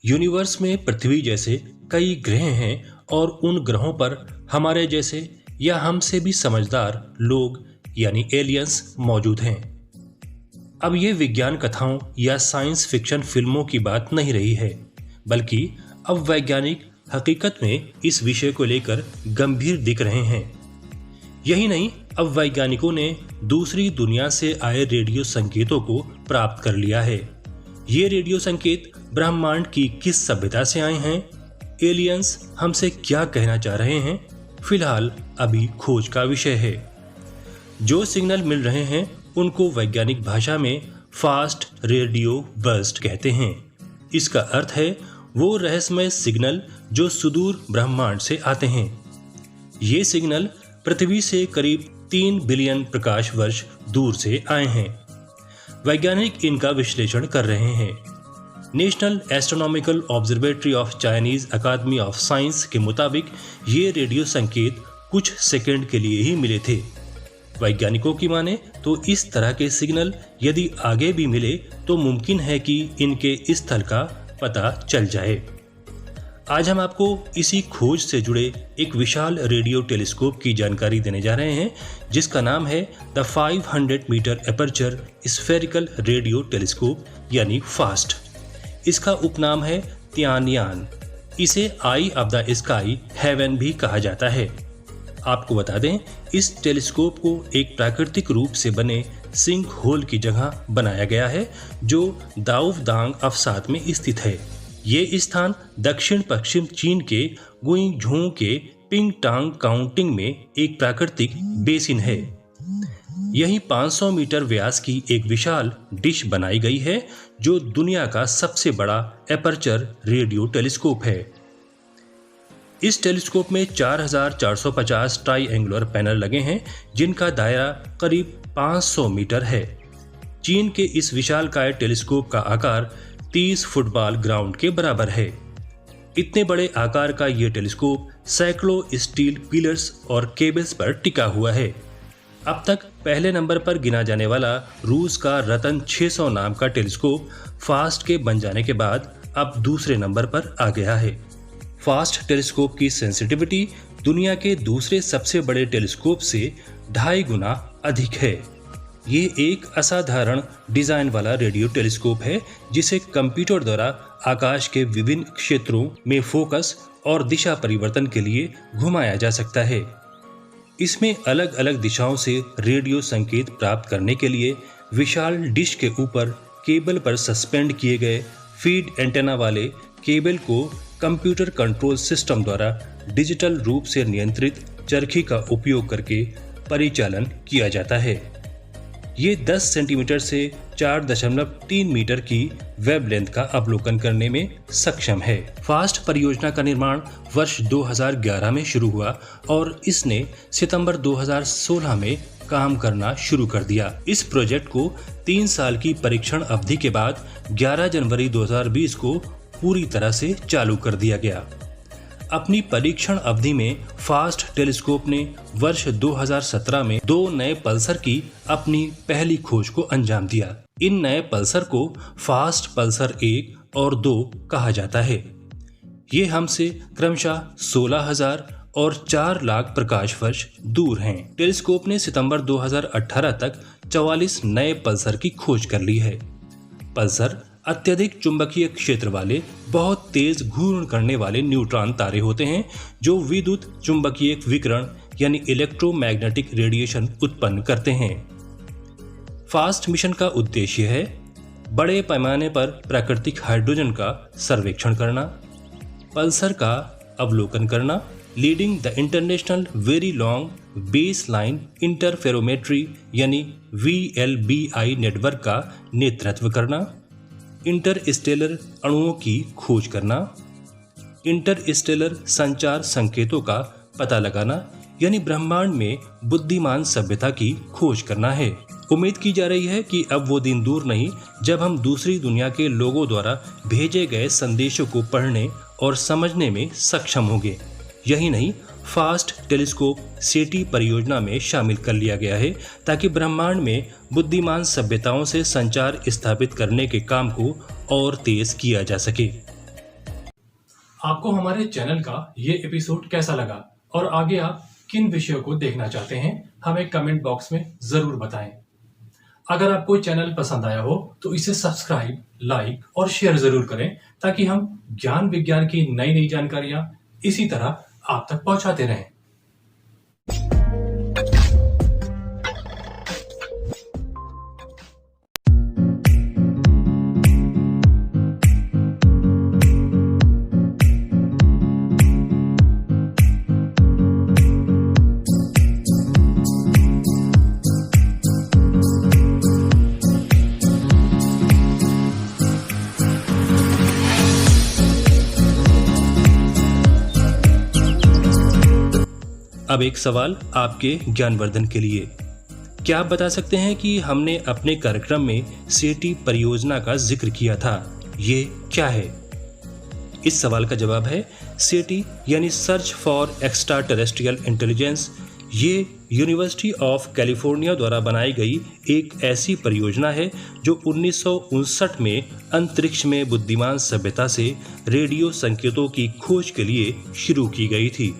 Universe में पृथ्वी जैसे कई ग्रह हैं और उन ग्रहों पर हमारे जैसे या हमसे भी समझदार लोग यानी एलियंस मौजूद हैं। अब ये विज्ञान कथाओं या साइंस फिक्शन फिल्मों की बात नहीं रही है, बल्कि अब वैज्ञानिक हकीकत में इस विषय को लेकर गंभीर दिख रहे हैं। यही नहीं, अब वैज्ञानिकों ने दूसरी दुनिया से आए रेडियो संकेतों को प्राप्त कर लिया है। ये रेडियो संकेत ब्रह्मांड की किस सभ्यता से आए हैं, एलियंस हमसे क्या कहना चाह रहे हैं, फिलहाल अभी खोज का विषय है। जो सिग्नल मिल रहे हैं उनको वैज्ञानिक भाषा में फास्ट रेडियो बर्स्ट कहते हैं। इसका अर्थ है वो रहस्यमय सिग्नल जो सुदूर ब्रह्मांड से आते हैं। ये सिग्नल पृथ्वी से करीब 3 बिलियन प्रकाश वर्ष दूर से आए हैं। वैज्ञानिक इनका विश्लेषण कर रहे हैं। National astronomical observatory of Chinese academy of science के मुताबिक ये रेडियो संकेत कुछ सेकंड के लिए ही मिले थे। वैज्ञानिकों की माने तो इस तरह के सिग्नल यदि आगे भी मिले तो मुमकिन है कि इनके स्थल का पता चल जाए। आज हम आपको इसी खोज से जुड़े एक विशाल रेडियो टेलीस्कोप की जानकारी देने जा रहे हैं, जिसका नाम है the 500 metre aperture spherical radio telescope यानी फास्ट। इसका उपनाम है तियानयान। इसे eye of the sky heaven भी कहा जाता है। आपको बता दें, इस टेलीस्कोप को एक प्राकृतिक रूप से बने सिंक होल की जगह बनाया गया है जो दाउदांग अवसाद में स्थित है। ये स्थान दक्षिण पश्चिम चीन के गुइंगझोउ के पिंगटांग काउंटिंग में एक प्राकृतिक बेसिन है। यही 500 मीटर व्यास की एक विशाल डिश बनाई गई है जो दुनिया का सबसे बड़ा एपर्चर रेडियो टेलीस्कोप है। इस टेलीस्कोप में 4450 ट्राईएंगुलर पैनल लगे हैं जिनका दायरा करीब 500 मीटर है। चीन के इस विशालकाय टेलीस्कोप का आकार 30 फुटबॉल ग्राउंड के बराबर है। इतने बड़े आकार का ये टेलीस्कोप सैकड़ों स्टील पिलर्स और केबल्स पर टिका हुआ है। अब तक पहले नंबर पर गिना जाने वाला रूस का रतन 600 नाम का टेलीस्कोप फास्ट के बन जाने के बाद अब दूसरे नंबर पर आ गया है। फास्ट टेलीस्कोप की सेंसिटिविटी दुनिया के दूसरे सबसे बड़े टेलीस्कोप से 2.5 गुना अधिक है। ये एक असाधारण डिजाइन वाला रेडियो टेलीस्कोप है जिसे कंप्यूटर द्वारा आकाश के विभिन्न क्षेत्रों में फोकस और दिशा परिवर्तन के लिए घुमाया जा सकता है। इसमें अलग अलग दिशाओं से रेडियो संकेत प्राप्त करने के लिए विशाल डिश के ऊपर केबल पर सस्पेंड किए गए फीड एंटेना वाले केबल को कंप्यूटर कंट्रोल सिस्टम द्वारा डिजिटल रूप से नियंत्रित चरखी का उपयोग करके परिचालन किया जाता है। ये 10 सेंटीमीटर से 4.3 मीटर की वेवलेंथ का अवलोकन करने में सक्षम है। फास्ट परियोजना का निर्माण वर्ष 2011 में शुरू हुआ और इसने सितंबर 2016 में काम करना शुरू कर दिया। इस प्रोजेक्ट को 3 साल की परीक्षण अवधि के बाद 11 जनवरी 2020 को पूरी तरह से चालू कर दिया गया। अपनी परीक्षण अवधि में फास्ट टेलीस्कोप ने वर्ष 2017 में 2 नए पल्सर की अपनी पहली खोज को अंजाम दिया। इन नए पल्सर को फास्ट पल्सर 1 और 2 कहा जाता है। ये हमसे क्रमशः 16,000 और 4 लाख प्रकाश वर्ष दूर हैं। टेलीस्कोप ने सितंबर 2018 तक 44 नए पल्सर की खोज कर ली है। पल्सर अत्यधिक चुंबकीय क्षेत्र वाले बहुत तेज घूर्ण करने वाले न्यूट्रॉन तारे होते हैं जो विद्युत चुंबकीय विकिरण यानी इलेक्ट्रोमैग्नेटिक रेडिएशन उत्पन्न करते हैं। फास्ट मिशन का उद्देश्य है बड़े पैमाने पर प्राकृतिक हाइड्रोजन का सर्वेक्षण करना, पल्सर का अवलोकन करना, leading the international very long base line interferometry यानी VLBI नेटवर्क का नेतृत्व करना, इंटरस्टेलर अणुओं की खोज करना, इंटरस्टेलर संचार संकेतों का पता लगाना यानी ब्रह्मांड में बुद्धिमान सभ्यता की खोज करना है। उम्मीद की जा रही है कि अब वो दिन दूर नहीं जब हम दूसरी दुनिया के लोगों द्वारा भेजे गए संदेशों को पढ़ने और समझने में सक्षम होंगे। यही नहीं, फास्ट टेलीस्कोप सेटी परियोजना में शामिल कर लिया गया है ताकि ब्रह्मांड में बुद्धिमान सभ्यताओं से संचार स्थापित करने के काम को और तेज किया जा सके। आपको हमारे चैनल का ये एपिसोड कैसा लगा और आगे आप किन विषयों को देखना चाहते हैं, हमें कमेंट बॉक्स में जरूर बताएं। अगर आपको चैनल पसंद आया हो तो इसे सब्सक्राइब, लाइक और शेयर जरूर करें ताकि हम ज्ञान विज्ञान की नई नई जानकारियां इसी तरह आप तक पहुंचाते रहें। अब एक सवाल आपके ज्ञानवर्धन के लिए। क्या आप बता सकते हैं कि हमने अपने कार्यक्रम में सेटी परियोजना का जिक्र किया था, ये क्या है? इस सवाल का जवाब है सेटी यानी search for extra terrestrial intelligence. ये यूनिवर्सिटी ऑफ कैलिफोर्निया द्वारा बनाई गई एक ऐसी परियोजना है जो 1959 में अंतरिक्ष में बुद्धिमान सभ्यता से रेडियो संकेतों की खोज के लिए शुरू की गई थी।